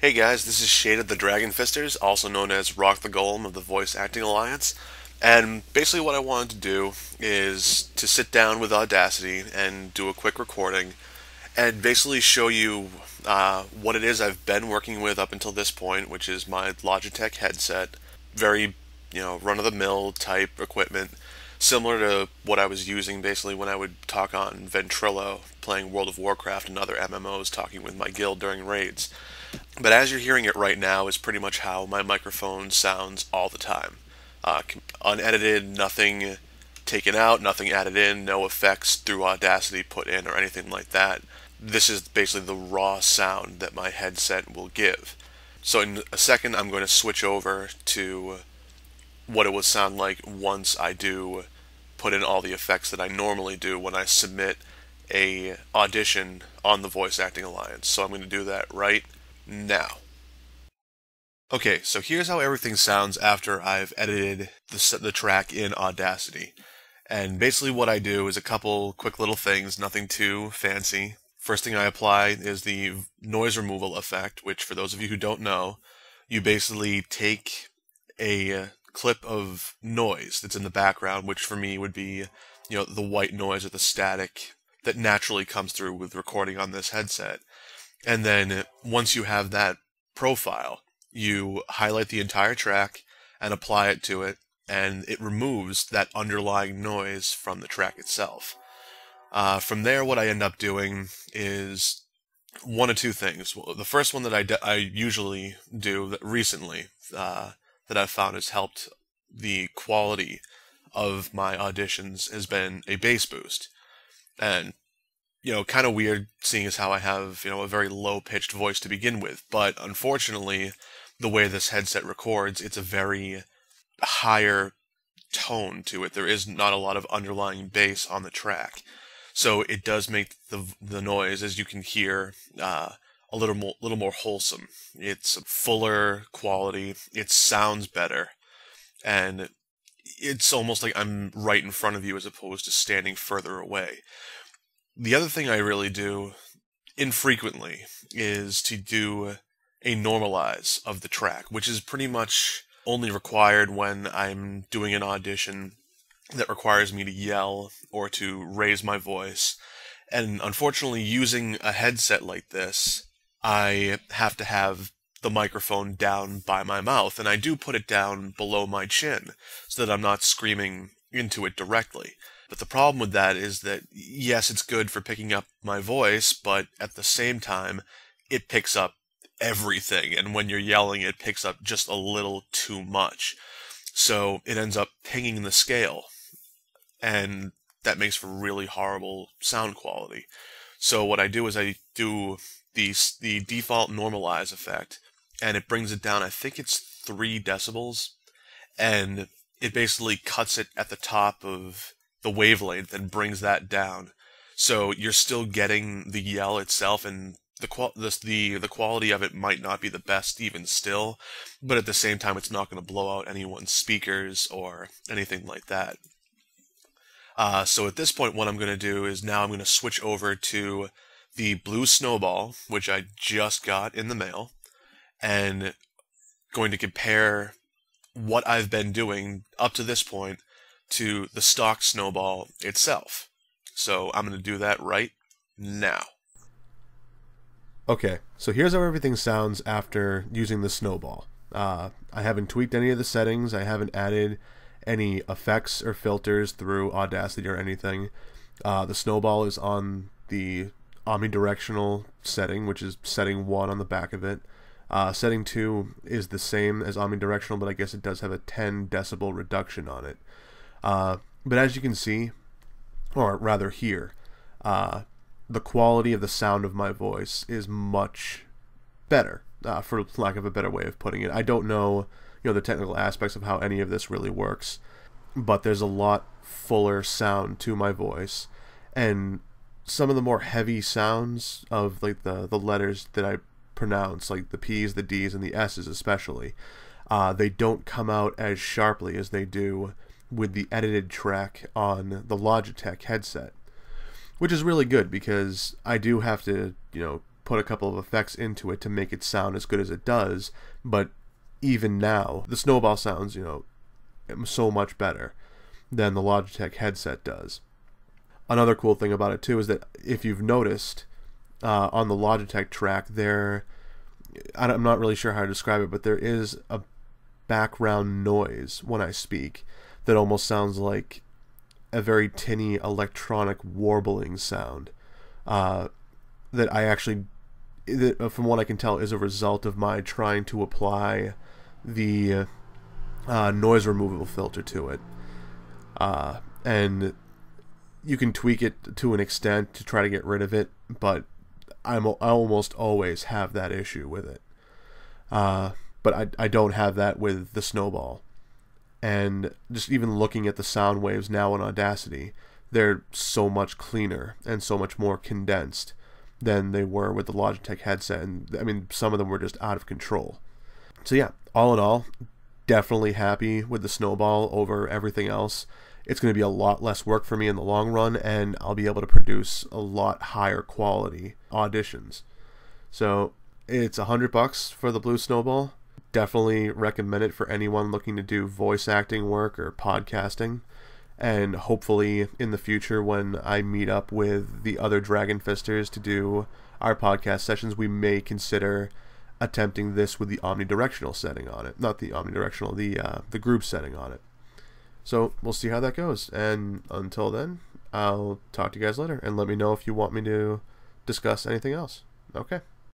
Hey guys, this is Shaded the Dragon Fisters, also known as Rock the Golem of the Voice Acting Alliance. And basically, what I wanted to do is to sit down with Audacity and do a quick recording and basically show you what it is I've been working with up until this point, which is my Logitech headset. Very, run of the mill type equipment, similar to what I was using basically when I would talk on Ventrilo, playing World of Warcraft and other MMOs, talking with my guild during raids. But as you're hearing it right now is pretty much how my microphone sounds all the time. Unedited, nothing taken out, nothing added in, no effects through Audacity put in or anything like that. This is basically the raw sound that my headset will give. So in a second I'm going to switch over to what it will sound like once I do put in all the effects that I normally do when I submit a audition on the Voice Acting Alliance. So I'm going to do that right now. Okay, so here's how everything sounds after I've edited the track in Audacity. And basically what I do is a couple quick little things, nothing too fancy. First thing I apply is the noise removal effect, which for those of you who don't know, you basically take a clip of noise that's in the background, which for me would be, the white noise or the static that naturally comes through with recording on this headset. And then once you have that profile, you highlight the entire track and apply it to it, and it removes that underlying noise from the track itself. From there, what I end up doing is one of two things. Well, the first one that I usually do that recently that I've found has helped the quality of my auditions has been a bass boost. And kind of weird seeing as how I have, a very low-pitched voice to begin with. But unfortunately, the way this headset records, it's a very higher tone to it. There is not a lot of underlying bass on the track. So it does make the noise, as you can hear, a little more wholesome. It's fuller quality. It sounds better. And it's almost like I'm right in front of you as opposed to standing further away. The other thing I really do infrequently is to do a normalize of the track, which is pretty much only required when I'm doing an audition that requires me to yell or to raise my voice. And unfortunately, using a headset like this, I have to have the microphone down by my mouth, and I do put it down below my chin so that I'm not screaming into it directly. But the problem with that is that, yes, it's good for picking up my voice, but at the same time, it picks up everything. And when you're yelling, it picks up just a little too much. So it ends up pinging the scale. And that makes for really horrible sound quality. So what I do is I do the default normalize effect, and it brings it down, I think it's 3 decibels. And it basically cuts it at the top of the wavelength and brings that down. So you're still getting the yell itself, and the quality of it might not be the best even still, but at the same time it's not going to blow out anyone's speakers or anything like that. So at this point what I'm going to do is now I'm going to switch over to the blue Snowball, which I just got in the mail, and going to compare what I've been doing up to this point to the stock Snowball itself. So I'm going to do that right now. Okay, so here's how everything sounds after using the Snowball. I haven't tweaked any of the settings. I haven't added any effects or filters through Audacity or anything. The Snowball is on the omnidirectional setting, which is setting 1 on the back of it. Setting 2 is the same as omnidirectional, but I guess it does have a 10 decibel reduction on it. But as you can see, or rather hear, the quality of the sound of my voice is much better, for lack of a better way of putting it. I don't know, the technical aspects of how any of this really works, but there's a lot fuller sound to my voice, and some of the more heavy sounds of like the letters that I pronounce, like the P's, the D's, and the S's especially, they don't come out as sharply as they do with the edited track on the Logitech headset, which is really good because I do have to, put a couple of effects into it to make it sound as good as it does, but even now, the Snowball sounds, so much better than the Logitech headset does. Another cool thing about it too is that if you've noticed on the Logitech track, I'm not really sure how to describe it, but there is a background noise when I speak that almost sounds like a very tinny electronic warbling sound that from what I can tell, is a result of my trying to apply the noise removable filter to it. And you can tweak it to an extent to try to get rid of it, but I almost always have that issue with it. But I don't have that with the Snowball. And just even looking at the sound waves now in Audacity, they're so much cleaner and so much more condensed than they were with the Logitech headset. And I mean, some of them were just out of control. So yeah, all in all, definitely happy with the Snowball over everything else. It's going to be a lot less work for me in the long run, and I'll be able to produce a lot higher quality auditions. So it's $100 for the Blue Snowball. Definitely recommend it for anyone looking to do voice acting work or podcasting. And hopefully in the future, when I meet up with the other Dragon Fisters to do our podcast sessions, we may consider attempting this with the omnidirectional setting on it. Not the omnidirectional, the group setting on it. So we'll see how that goes. And until then, I'll talk to you guys later. And let me know if you want me to discuss anything else. Okay.